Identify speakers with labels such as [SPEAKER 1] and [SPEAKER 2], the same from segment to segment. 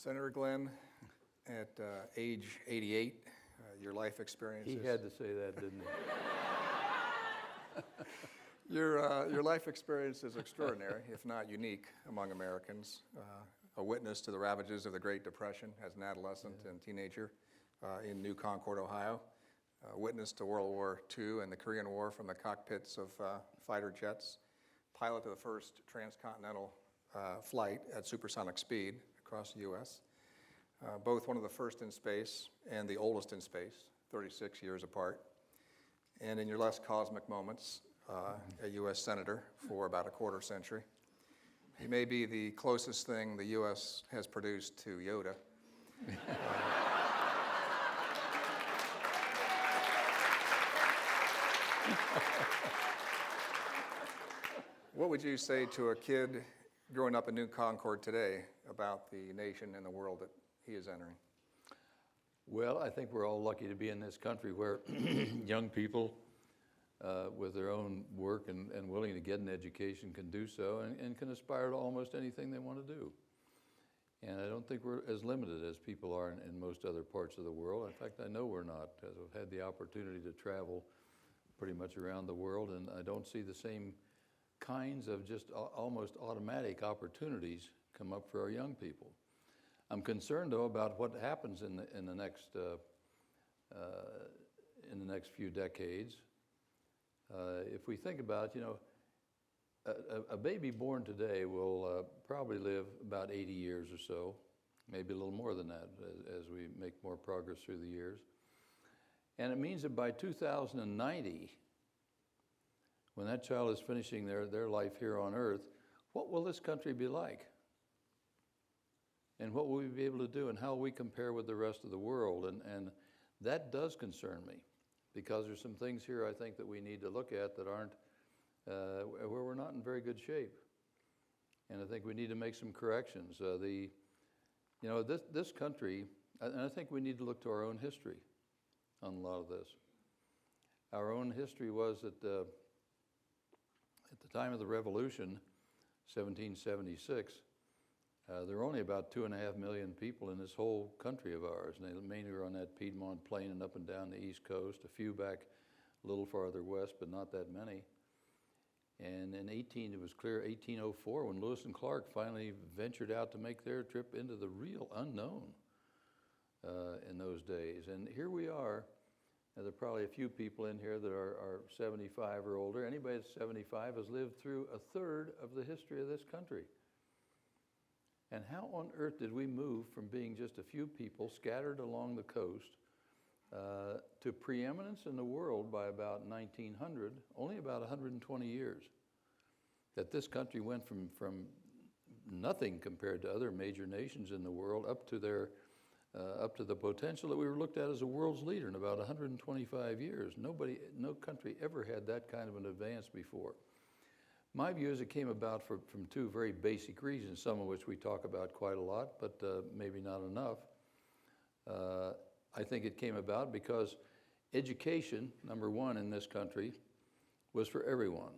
[SPEAKER 1] Senator Glenn, at age 88, your life experiences...
[SPEAKER 2] He had to say that, didn't he?
[SPEAKER 1] Your life experience is extraordinary, if not unique, among Americans. A witness to the ravages of the Great Depression as an adolescent and teenager in New Concord, Ohio. A witness to World War II and the Korean War from the cockpits of fighter jets. Pilot of the first transcontinental flight at supersonic speed across the U.S. Both one of the first in space and the oldest in space, 36 years apart. And in your less cosmic moments, a U.S. Senator for about a quarter century. You may be the closest thing the U.S. has produced to Yoda. What would you say to a kid growing up in New Concord today about the nation and the world that he is entering?
[SPEAKER 2] Well, I think we're all lucky to be in this country where young people with their own work and willing to get an education can do so and can aspire to almost anything they want to do. And I don't think we're as limited as people are in most other parts of the world. In fact, I know we're not, because I've had the opportunity to travel pretty much around the world, and I don't see the same kinds of just almost automatic opportunities come up for our young people. I'm concerned, though, about what happens in the next few decades. If we think about, a baby born today will probably live about 80 years or so, maybe a little more than that as we make more progress through the years. And it means that by 2090, when that child is finishing their life here on earth, what will this country be like? And what will we be able to do, and how will we compare with the rest of the world? And that does concern me, because there's some things here I think that we need to look at that aren't, where we're not in very good shape. And I think we need to make some corrections. This country, and I think we need to look to our own history on a lot of this. Our own history was that at the time of the Revolution, 1776, there were only about 2.5 million people in this whole country of ours, and they mainly were on that Piedmont Plain and up and down the East Coast, a few back a little farther west, but not that many. And in it was clear, 1804, when Lewis and Clark finally ventured out to make their trip into the real unknown in those days. And here we are. Now, there are probably a few people in here that are 75 or older. Anybody that's 75 has lived through a third of the history of this country. And how on earth did we move from being just a few people scattered along the coast to preeminence in the world by about 1900, only about 120 years? That this country went from nothing compared to other major nations in the world up to the potential that we were looked at as a world's leader in about 125 years. No country ever had that kind of an advance before. My view is it came about from two very basic reasons, some of which we talk about quite a lot, but maybe not enough. I think it came about because education, number one in this country, was for everyone.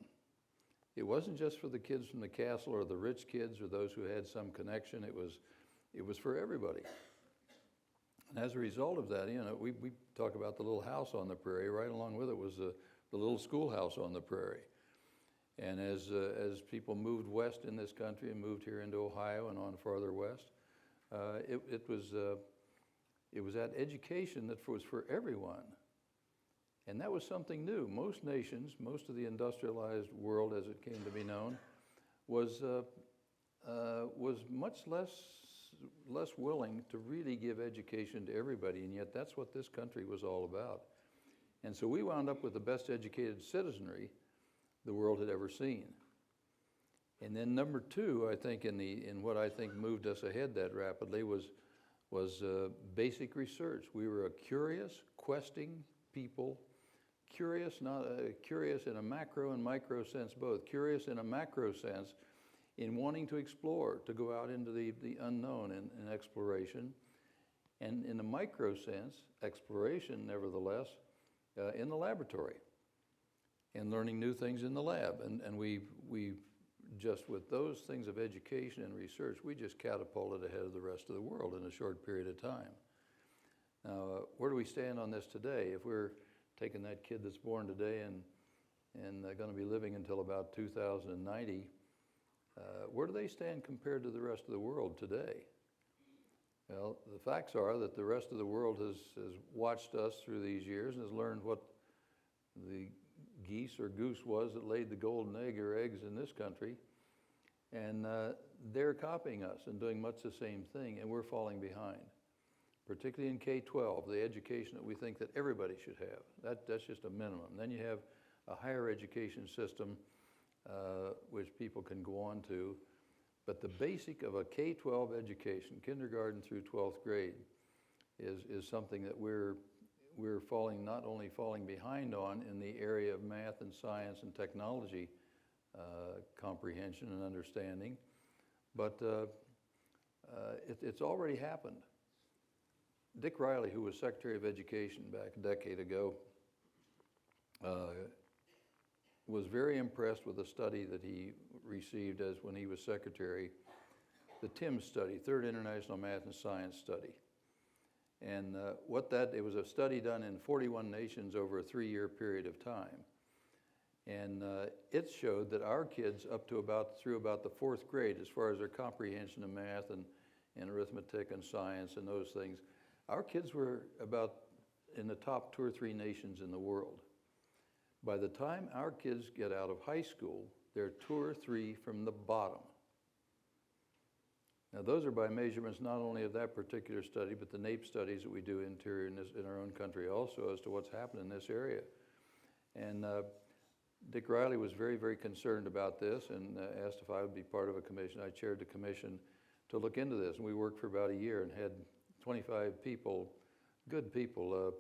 [SPEAKER 2] It wasn't just for the kids from the castle or the rich kids or those who had some connection. It was for everybody. And as a result of that, we talk about the little house on the prairie. Right along with it was the little schoolhouse on the prairie. And as people moved west in this country and moved here into Ohio and on farther west, it was that education that was for everyone. And that was something new. Most nations, most of the industrialized world as it came to be known, was much less willing to really give education to everybody, and yet that's what this country was all about. And so we wound up with the best educated citizenry the world had ever seen. And then number two, I think, in what I think moved us ahead that rapidly was basic research. We were a curious, questing people, curious in a macro and micro sense both. Curious in a macro sense in wanting to explore, to go out into the unknown in exploration. And in the micro sense, exploration, nevertheless, in the laboratory and learning new things in the lab. And we just with those things of education and research, we just catapulted ahead of the rest of the world in a short period of time. Now, where do we stand on this today? If we're taking that kid that's born today and going to be living until about 2090, where do they stand compared to the rest of the world today? Well, the facts are that the rest of the world has watched us through these years and has learned what the geese or goose was that laid the golden egg or eggs in this country. And they're copying us and doing much the same thing, and we're falling behind, particularly in K-12, the education that we think that everybody should have. That's just a minimum. Then you have a higher education system which people can go on to. But the basic of a K-12 education, kindergarten through 12th grade, is something that we're not only falling behind on in the area of math and science and technology comprehension and understanding, but it's already happened. Dick Riley, who was Secretary of Education back a decade ago, was very impressed with a study that he received as when he was secretary, the TIMS study, Third International Math and Science Study. And it was a study done in 41 nations over a 3-year period of time. And it showed that our kids through about the 4th grade, as far as their comprehension of math and arithmetic and science and those things, our kids were about in the top 2 or 3 nations in the world. By the time our kids get out of high school, they're 2 or 3 from the bottom. Now, those are by measurements not only of that particular study, but the NAEP studies that we do in our own country also as to what's happened in this area. And Dick Riley was very, very concerned about this and asked if I would be part of a commission. I chaired the commission to look into this, and we worked for about a year and had 25 people, good people,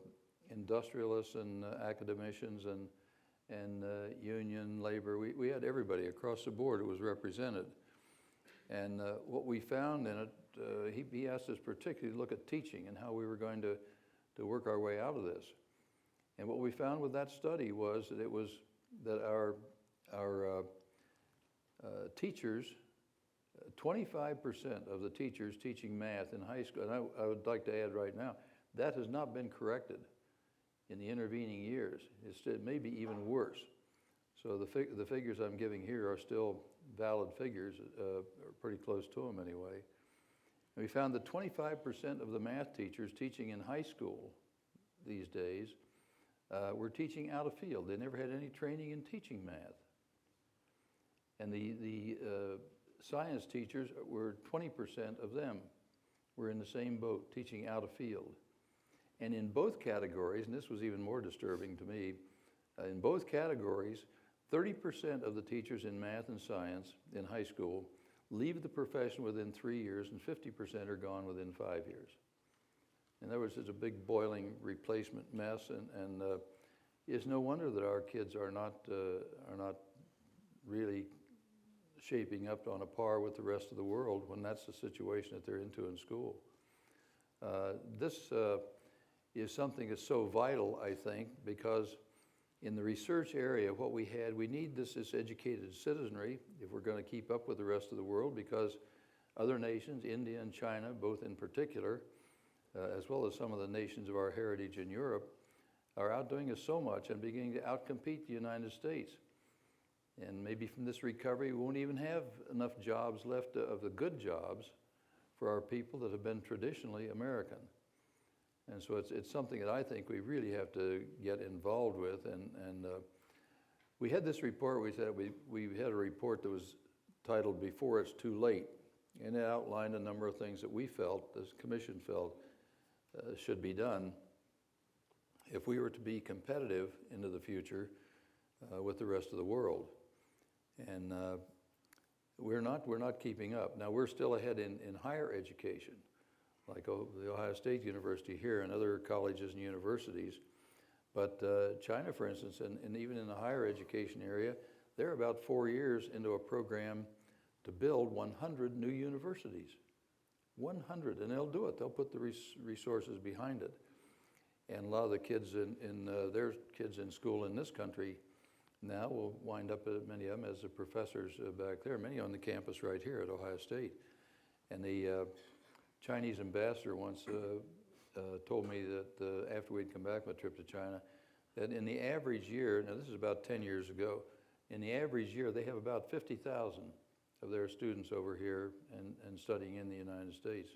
[SPEAKER 2] industrialists and academicians and union, labor. We had everybody across the board who was represented. And what we found in it, he asked us particularly to look at teaching and how we were going to work our way out of this. And what we found with that study was that our teachers, 25% of the teachers teaching math in high school, and I would like to add right now, that has not been corrected in the intervening years. It may be even worse. So the figures I'm giving here are still valid figures, or pretty close to them anyway. And we found that 25% of the math teachers teaching in high school these days were teaching out of field. They never had any training in teaching math. And the science teachers were 20% of them were in the same boat, teaching out of field. And in both categories, and this was even more disturbing to me, in both categories, 30% of the teachers in math and science in high school leave the profession within 3 years, and 50% are gone within 5 years. In other words, it's a big boiling replacement mess, and it's no wonder that our kids are not really shaping up on a par with the rest of the world when that's the situation that they're into in school. This is something that's so vital, I think, because in the research area, what we need this educated citizenry if we're going to keep up with the rest of the world, because other nations, India and China, both in particular, as well as some of the nations of our heritage in Europe, are outdoing us so much and beginning to outcompete the United States. And maybe from this recovery, we won't even have enough jobs left of the good jobs for our people that have been traditionally American. And so it's something that I think we really have to get involved with. And we had this report, we had a report that was titled Before It's Too Late. And it outlined a number of things that we felt, this commission felt, should be done if we were to be competitive into the future with the rest of the world. And we're not keeping up. Now, we're still ahead in higher education, like the Ohio State University here and other colleges and universities. But China, for instance, and even in the higher education area, they're about 4 years into a program to build 100 new universities. 100, and they'll do it. They'll put the resources behind it. And a lot of the kids their kids in school in this country now will wind up, many of them, as the professors back there, many on the campus right here at Ohio State. And the Chinese ambassador once told me that after we'd come back from a trip to China, that in the average year, now this is about 10 years ago, in the average year they have about 50,000 of their students over here and studying in the United States.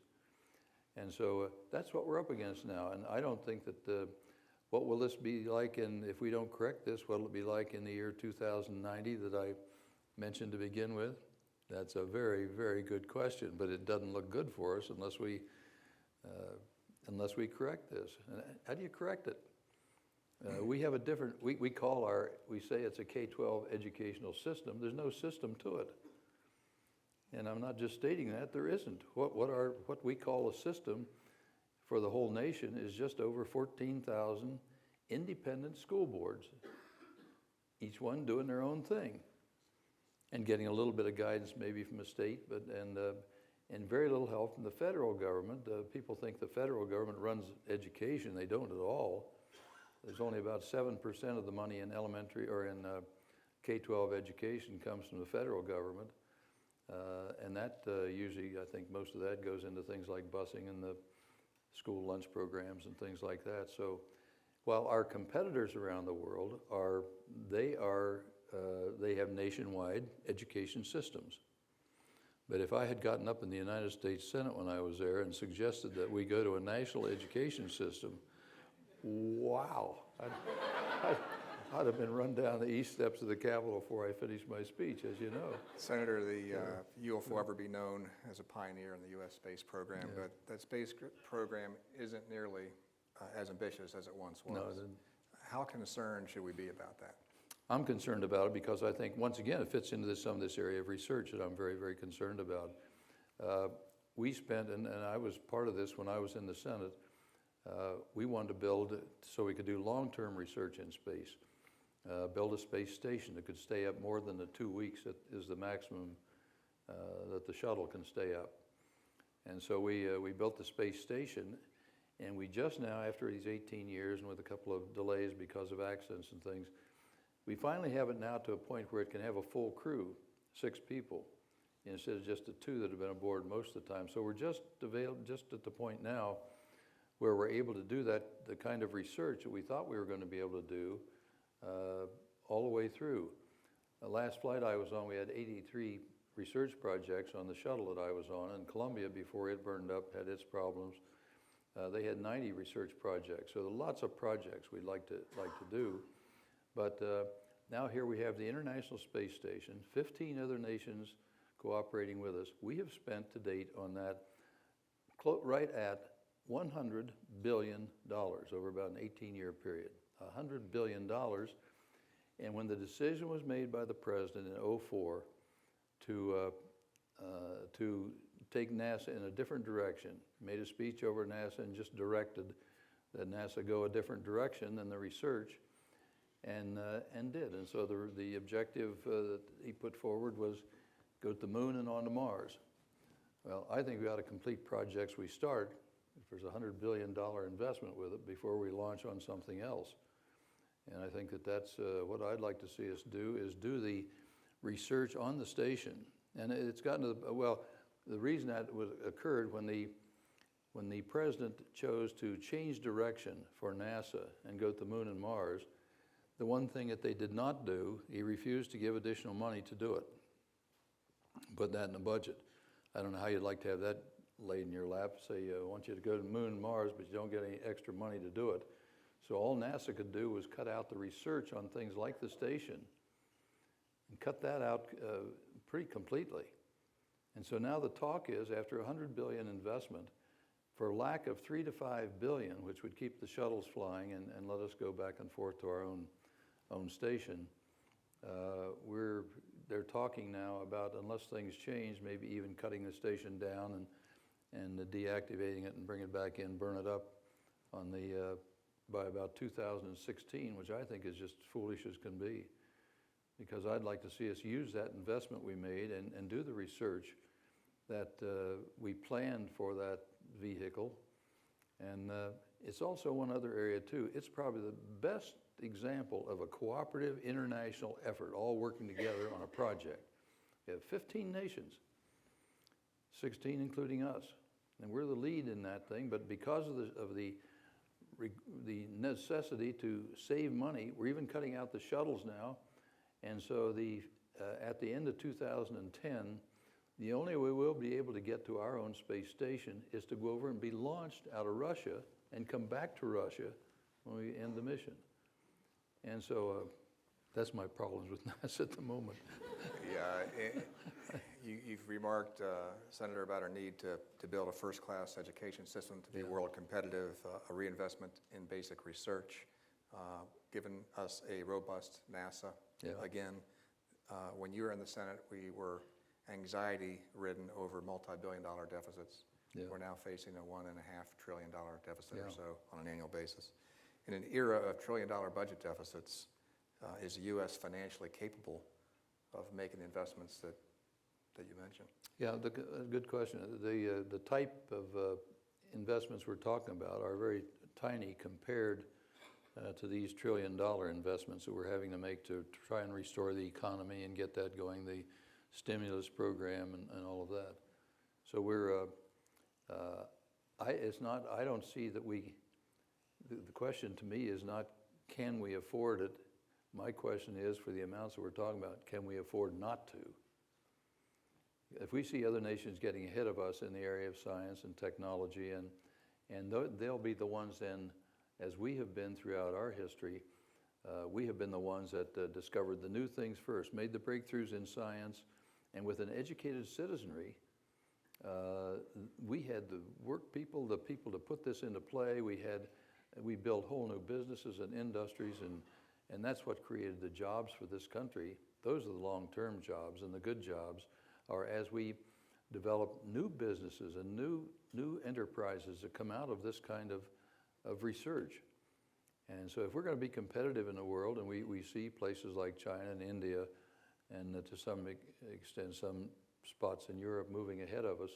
[SPEAKER 2] And so that's what we're up against now. And I don't think that, what will this be like, and if we don't correct this, what will it be like in the year 2090 that I mentioned to begin with? That's a very, very good question, but it doesn't look good for us unless we correct this. And how do you correct it? We have a different, we say it's a K-12 educational system. There's no system to it. And I'm not just stating that, there isn't. What we call a system for the whole nation is just over 14,000 independent school boards, each one doing their own thing and getting a little bit of guidance maybe from the state, and very little help from the federal government. People think the federal government runs education. They don't at all. There's only about 7% of the money in elementary or in K-12 education comes from the federal government. And that usually, I think most of that goes into things like busing and the school lunch programs and things like that. So while our competitors around the world they have nationwide education systems. But if I had gotten up in the United States Senate when I was there and suggested that we go to a national education system, wow, I'd have been run down the east steps of the Capitol before I finished my speech, as you know.
[SPEAKER 1] Senator, you will forever be known as a pioneer in the U.S. space program, but that space program isn't nearly as ambitious as it once was.
[SPEAKER 2] No,
[SPEAKER 1] how concerned should we be about that?
[SPEAKER 2] I'm concerned about it because I think, once again, it fits into some of this area of research that I'm very, very concerned about. We spent, and I was part of this when I was in the Senate, we wanted to build so we could do long-term research in space. Build a space station that could stay up more than the 2 weeks that is the maximum that the shuttle can stay up. And so we built the space station, and we just now, after these 18 years and with a couple of delays because of accidents and things, we finally have it now to a point where it can have a full crew, 6 people, instead of just the 2 that have been aboard most of the time. So we're just at the point now where we're able to do that, the kind of research that we thought we were going to be able to do all the way through. The last flight I was on, we had 83 research projects on the shuttle that I was on, and Columbia, before it burned up, had its problems. They had 90 research projects, so there are lots of projects we'd like to do. But now here we have the International Space Station, 15 other nations cooperating with us. We have spent to date on that right at $100 billion over about an 18-year period. $100 billion. And when the decision was made by the president in 2004 to take NASA in a different direction, made a speech over NASA and just directed that NASA go a different direction than the research, and did. And so the objective that he put forward was go to the moon and on to Mars. Well, I think we ought to complete projects we start, if there's a $100 billion investment with it, before we launch on something else. And I think that's what I'd like to see us do, is do the research on the station. And it's gotten to the reason that occurred when the president chose to change direction for NASA and go to the moon and Mars. The one thing that they did not do, he refused to give additional money to do it. Put that in the budget. I don't know how you'd like to have that laid in your lap, say, I want you to go to the moon and Mars, but you don't get any extra money to do it. So all NASA could do was cut out the research on things like the station and cut that out pretty completely. And so now the talk is, after $100 billion investment, for lack of $3 to $5 billion, which would keep the shuttles flying and let us go back and forth to our own station, they're talking now about, unless things change, maybe even cutting the station down and deactivating it and bring it back in, burn it up on by about 2016, which I think is just foolish as can be, because I'd like to see us use that investment we made and do the research that we planned for that vehicle. And it's also one other area too. It's probably the best example of a cooperative international effort, all working together on a project. We have 15 nations, 16 including us, and we're the lead in that thing. But because of the necessity to save money, we're even cutting out the shuttles now. And so at the end of 2010, the only way we'll be able to get to our own space station is to go over and be launched out of Russia and come back to Russia when we end the mission. And so that's my problems with NASA at the moment.
[SPEAKER 1] Yeah, you've remarked, Senator, about our need to build a first-class education system to be world competitive, a reinvestment in basic research, given us a robust NASA.
[SPEAKER 2] Yeah.
[SPEAKER 1] Again, when you were in the Senate, we were anxiety-ridden over multi-billion-dollar deficits.
[SPEAKER 2] Yeah.
[SPEAKER 1] We're now facing a $1.5 trillion deficit or
[SPEAKER 2] Yeah.
[SPEAKER 1] so on an annual basis. In an era of trillion-dollar budget deficits, is the U.S. financially capable of making the investments that you mentioned?
[SPEAKER 2] Yeah, good question. The type of investments we're talking about are very tiny compared to these trillion-dollar investments that we're having to make to try and restore the economy and get that going, the stimulus program and all of that. So I don't see that the question to me is not, can we afford it? My question is, for the amounts that we're talking about, can we afford not to? If we see other nations getting ahead of us in the area of science and technology, and they'll be the ones then, as we have been throughout our history, we have been the ones that discovered the new things first, made the breakthroughs in science, and with an educated citizenry, we had the people to put this into play. We built whole new businesses and industries, and that's what created the jobs for this country. Those are the long-term jobs, and the good jobs are as we develop new businesses and new enterprises that come out of this kind of research. And so if we're going to be competitive in the world, and we see places like China and India, and to some extent some spots in Europe moving ahead of us,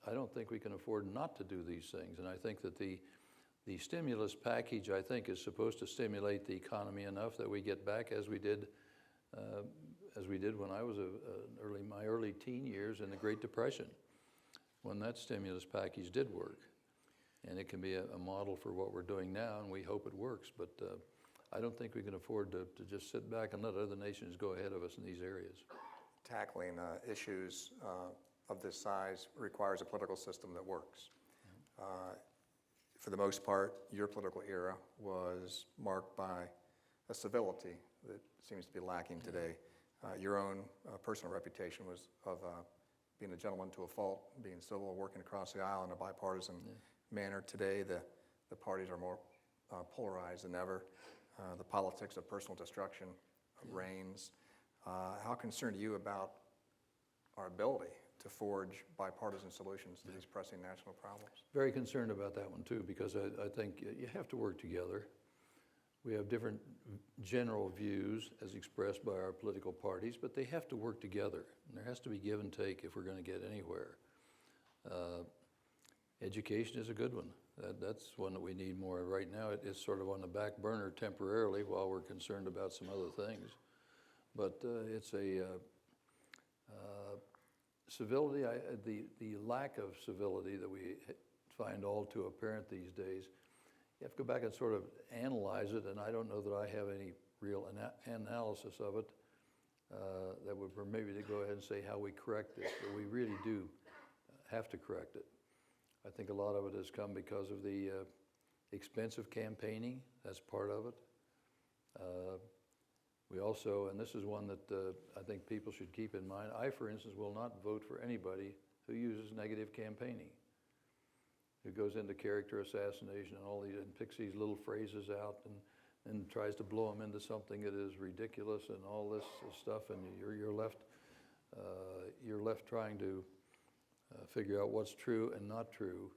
[SPEAKER 2] I don't think we can afford not to do these things. And I think that the stimulus package, I think, is supposed to stimulate the economy enough that we get back as we did when I was my early teen years in the Great Depression, when that stimulus package did work. And it can be a model for what we're doing now, and we hope it works. But I don't think we can afford to just sit back and let other nations go ahead of us in these areas.
[SPEAKER 1] Tackling issues of this size requires a political system that works. For the most part, your political era was marked by a civility that seems to be lacking today. Your own personal reputation was of being a gentleman to a fault, being civil, working across the aisle in a bipartisan manner. Today, the parties are more polarized than ever. The politics of personal destruction reigns. How concerned are you about our ability to forge bipartisan solutions to these pressing national problems?
[SPEAKER 2] Very concerned about that one too, because I think you have to work together. We have different general views as expressed by our political parties, but they have to work together. And there has to be give and take if we're going to get anywhere. Education is a good one. That's one that we need more right now. It's sort of on the back burner temporarily while we're concerned about some other things. But it's a civility, the lack of civility that we find all too apparent these days. You have to go back and sort of analyze it, and I don't know that I have any real analysis of it that would maybe to go ahead and say how we correct this, but we really do have to correct it. I think a lot of it has come because of the expensive campaigning. That's part of it. We also, and this is one that I think people should keep in mind, I, for instance, will not vote for anybody who uses negative campaigning, who goes into character assassination and all these, and picks these little phrases out and tries to blow them into something that is ridiculous and all this stuff, and you're left trying to figure out what's true and not true.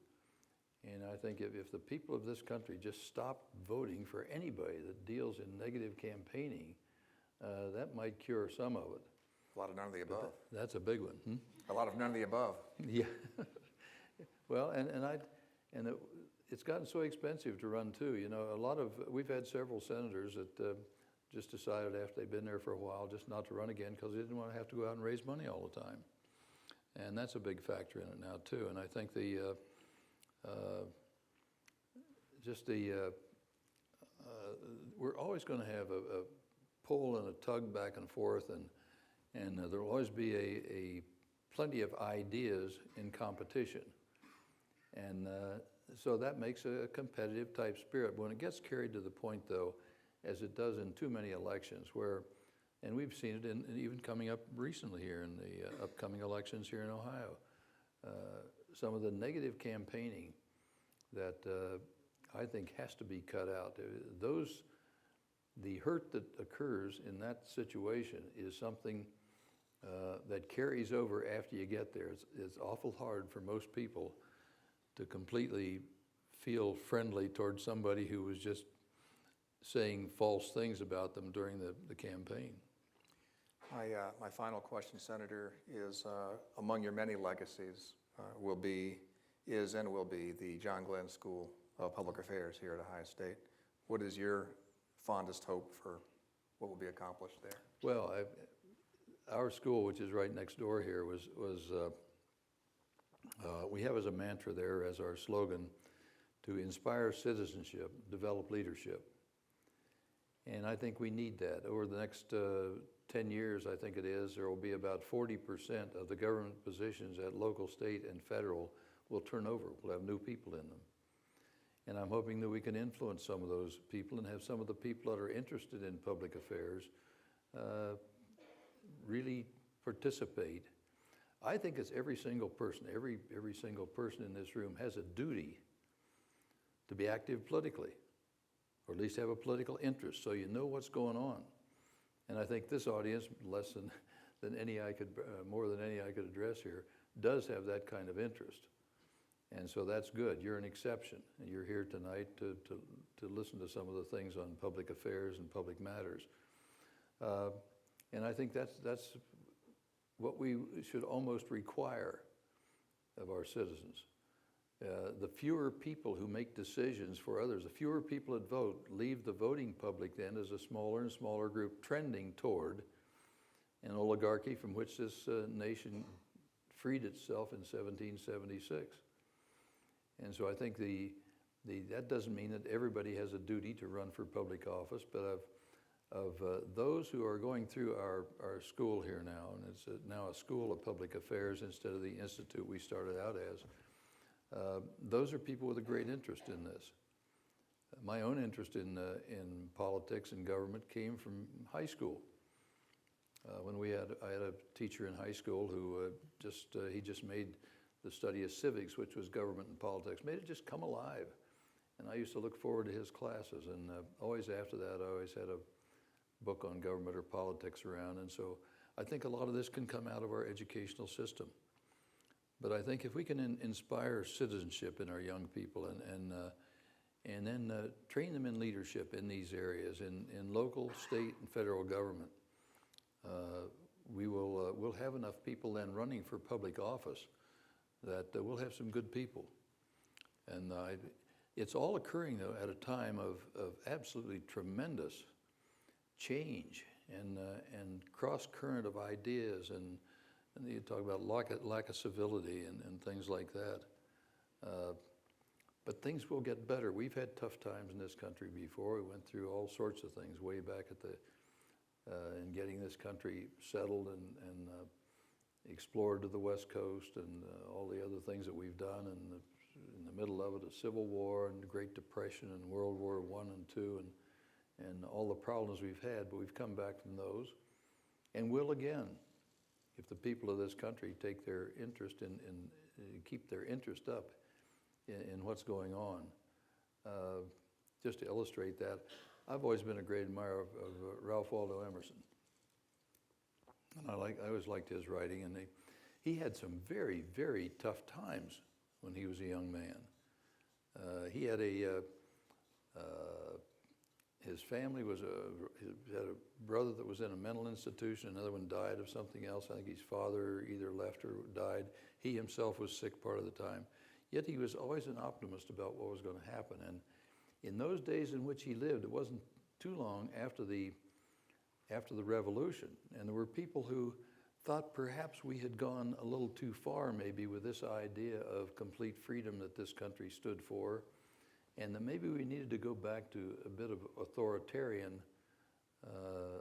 [SPEAKER 2] And I think if the people of this country just stop voting for anybody that deals in negative campaigning, that might cure some of it.
[SPEAKER 1] A lot of none of the above.
[SPEAKER 2] That's a big one.
[SPEAKER 1] A lot of none of the above.
[SPEAKER 2] Yeah. Well, and it's gotten so expensive to run too. You know, we've had several senators that just decided after they've been there for a while just not to run again because they didn't want to have to go out and raise money all the time. And that's a big factor in it now too. And I think we're always going to have a pull and a tug back and forth, and there will always be a plenty of ideas in competition. And so that makes a competitive type spirit. When it gets carried to the point, though, as it does in too many elections, and we've seen it in even coming up recently here in the upcoming elections here in Ohio, some of the negative campaigning that I think has to be cut out. The hurt that occurs in that situation is something that carries over after you get there. It's awful hard for most people to completely feel friendly towards somebody who was just saying false things about them during the campaign.
[SPEAKER 1] My final question, Senator, is among your many legacies is and will be the John Glenn School of Public Affairs here at Ohio State. What is your fondest hope for what will be accomplished there?
[SPEAKER 2] Well, our school, which is right next door here, we have as a mantra there, as our slogan, to inspire citizenship, develop leadership. And I think we need that. Over the next 10 years, I think it is, there will be about 40% of the government positions at local, state, and federal will turn over. We'll have new people in them. And I'm hoping that we can influence some of those people and have some of the people that are interested in public affairs really participate. I think it's every single person in this room has a duty to be active politically, or at least have a political interest so you know what's going on. And I think this audience, less than any I could, more than any I could address here, does have that kind of interest. And so that's good. You're an exception, and you're here tonight to listen to some of the things on public affairs and public matters. And I think that's what we should almost require of our citizens. The fewer people who make decisions for others, the fewer people that vote, leave the voting public then as a smaller and smaller group trending toward an oligarchy from which this nation freed itself in 1776. And so I think that doesn't mean that everybody has a duty to run for public office, but of those who are going through our school here now, and it's now a school of public affairs instead of the institute we started out as, those are people with a great interest in this. My own interest in politics and government came from high school. I had a teacher in high school who he just made the study of civics, which was government and politics, made it just come alive. And I used to look forward to his classes, and always after that, I always had a book on government or politics around. And so I think a lot of this can come out of our educational system. But I think if we can inspire citizenship in our young people and then train them in leadership in these areas, in local, state, and federal government, we'll have enough people then running for public office that we'll have some good people. And it's all occurring, though, at a time of absolutely tremendous change and cross-current of ideas, and you talk about lack of civility and things like that. But things will get better. We've had tough times in this country before. We went through all sorts of things way back in getting this country settled and explored to the West Coast, and all the other things that we've done, and in the middle of it, a Civil War and the Great Depression and World War I and II, and all the problems we've had, but we've come back from those, and will again, if the people of this country take their interest in keep their interest up in what's going on. Just to illustrate that, I've always been a great admirer of Ralph Waldo Emerson. And I always liked his writing, and he had some very, very tough times when he was a young man. He had his family had a brother that was in a mental institution, another one died of something else. I think his father either left or died. He himself was sick part of the time. Yet he was always an optimist about what was going to happen. And in those days in which he lived, it wasn't too long after the revolution. And there were people who thought perhaps we had gone a little too far maybe with this idea of complete freedom that this country stood for, and that maybe we needed to go back to a bit of authoritarian,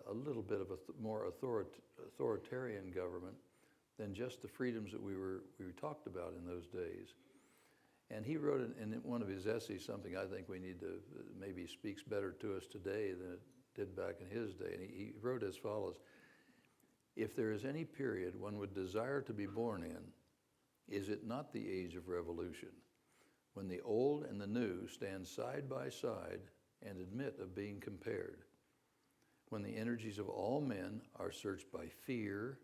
[SPEAKER 2] a little bit of a more authoritarian government than just the freedoms that we talked about in those days. And he wrote in one of his essays something I think we need to, maybe speaks better to us today than it did back in his day. And he wrote as follows: "If there is any period one would desire to be born in, is it not the age of revolution, when the old and the new stand side by side and admit of being compared, when the energies of all men are searched by fear,"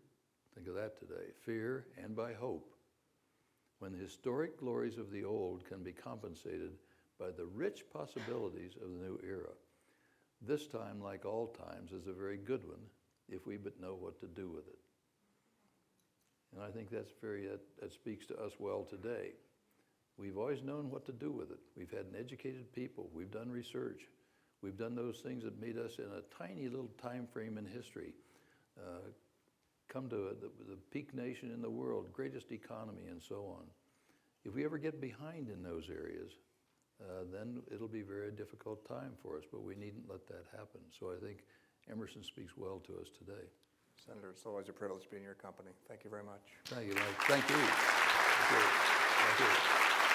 [SPEAKER 2] think of that today, fear, "and by hope, when the historic glories of the old can be compensated by the rich possibilities of the new era. This time, like all times, is a very good one, if we but know what to do with it." And I think that speaks to us well today. We've always known what to do with it. We've had an educated people. We've done research. We've done those things that made us, in a tiny little time frame in history, come to the peak nation in the world, greatest economy, and so on. If we ever get behind in those areas, then it'll be a very difficult time for us, but we needn't let that happen. So I think Emerson speaks well to us today.
[SPEAKER 1] Senator, it's always a privilege to be in your company. Thank you very much.
[SPEAKER 2] Thank you, Mike. Thank you. Thank you. Thank you.